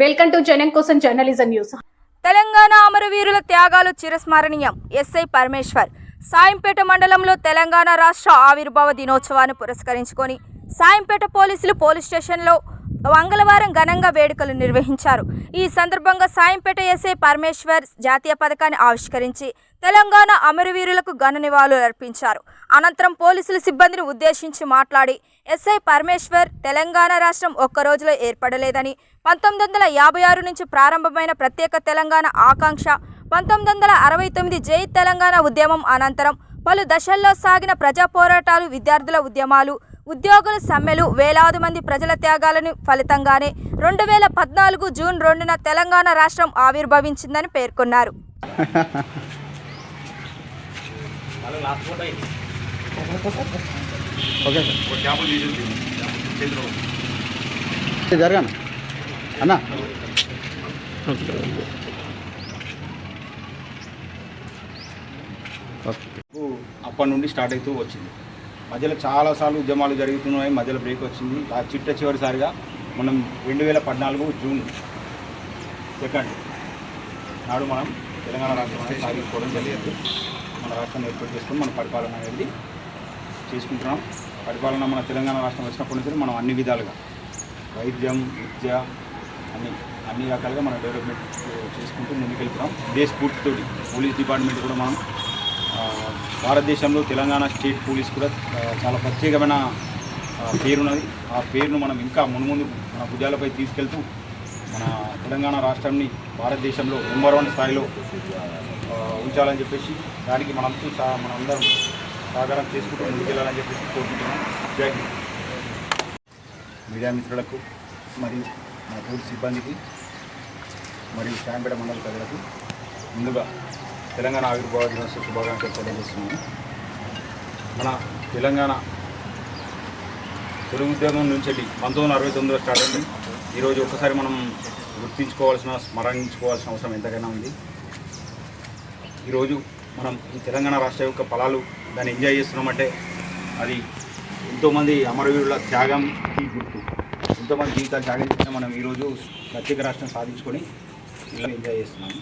Welcome to జనం కోసం journalism news. Telangana అమరవీరుల త్యాగాలు చిరస్మరణీయం. ఎస్ఐ పరమేశ్వర్ సాయంపేట మండలంలో తెలంగాణ రాష్ట్ర ఆవిర్భావ దినోత్సవాన్ని పురస్కరించుకొని సాయంపేట పోలీస్ స్టేషన్లో మంగళవారం ఘనంగా వేడుకలు నిర్వహించారు. ఈ సందర్భంగా సాయంపేట ఎస్ఐ పరమేశ్వర్ జాతీయ పథకాన్ని ఆవిష్కరించి తెలంగాణ అమరవీరులకు ఘన నివాళులు అర్పించారు. అనంతరం పోలీసుల సిబ్బందిని ఉద్దేశించి మాట్లాడి ఎస్ఐ పరమేశ్వర్ తెలంగాణ రాష్ట్రం ఒక్క రోజులో ఏర్పడలేదని 1956 నుంచి ప్రారంభమైన ప్రత్యేక తెలంగాణ ఆకాంక్ష 1969 జై తెలంగాణ ఉద్యమం అనంతరం పలు దశల్లో సాగిన ప్రజా పోరాటాలు, విద్యార్థుల ఉద్యమాలు, ఉద్యోగుల సమ్మెలు, వేలాది మంది ప్రజల త్యాగాలను ఫలితంగానే 2014 జూన్ 2న తెలంగాణ రాష్ట్రం ఆవిర్భవించిందని పేర్కొన్నారు. అప్పటి నుండి స్టార్ట్ అవుతూ వచ్చింది. మధ్యలో చాలాసార్లు ఉద్యమాలు జరుగుతున్నాయి, మధ్యలో బ్రేక్ వచ్చింది. ఆ చివరిసారిగా మనం 2014 జూన్ 2 నాడు మనం తెలంగాణ రాష్ట్రాన్ని సాధించుకోవడం జరిగింది. మన రాష్ట్రాన్ని ఏర్పాటు చేసుకొని మన పరిపాలన అనేది చేసుకుంటున్నాం. పరిపాలన మన తెలంగాణ రాష్ట్రం వచ్చినప్పటి నుంచి మనం అన్ని విధాలుగా వైద్యం, విద్య అన్ని రకాలుగా మనం డెవలప్మెంట్ చేసుకుంటూ ముందుకెళ్తున్నాం. ఇదే స్ఫూర్తితోటి పోలీస్ డిపార్ట్మెంట్ కూడా మనం భారతదేశంలో తెలంగాణ స్టేట్ పోలీస్ కూడా చాలా ప్రత్యేకమైన పేరున్నది. ఆ పేరును మనం ఇంకా మున్ముందు మన భుజాలపై తీసుకెళ్తూ మన తెలంగాణ రాష్ట్రాన్ని భారతదేశంలో నెంబర్ 1 స్థాయిలో ఉంచాలని చెప్పేసి దానికి మనందరం సహకారం చేసుకుంటూ ముందుకెళ్ళాలని చెప్పేసి కోరుకుంటున్నాం. జై హింద్. మీడియా మిత్రులకు మరియు మా పోలీస్ సిబ్బందికి మరియు సాయంపేట మండల ప్రజలకు ముందుగా తెలంగాణ ఆవిర్భావ దినోత్సవ శుభాకాంక్షలు తెలియజేస్తున్నాము. మన తెలంగాణ తెలుగు ఉద్యమం నుంచి 1969లో స్టార్ట్ అయింది. ఈరోజు ఒక్కసారి మనం స్మరించుకోవాల్సిన అవసరం ఎంతకైనా ఉంది. ఈరోజు మనం ఈ తెలంగాణ రాష్ట్ర యొక్క ఫలాలు దాన్ని ఎంజాయ్ చేస్తున్నామంటే అది ఎంతోమంది అమరవీరుల త్యాగంకి గుర్తు. ఎంతోమంది జీవితాలు త్యాగం చేసిన మనం ఈరోజు ప్రత్యేక రాష్ట్రం సాధించుకొని ఇలా ఎంజాయ్ చేస్తున్నాము.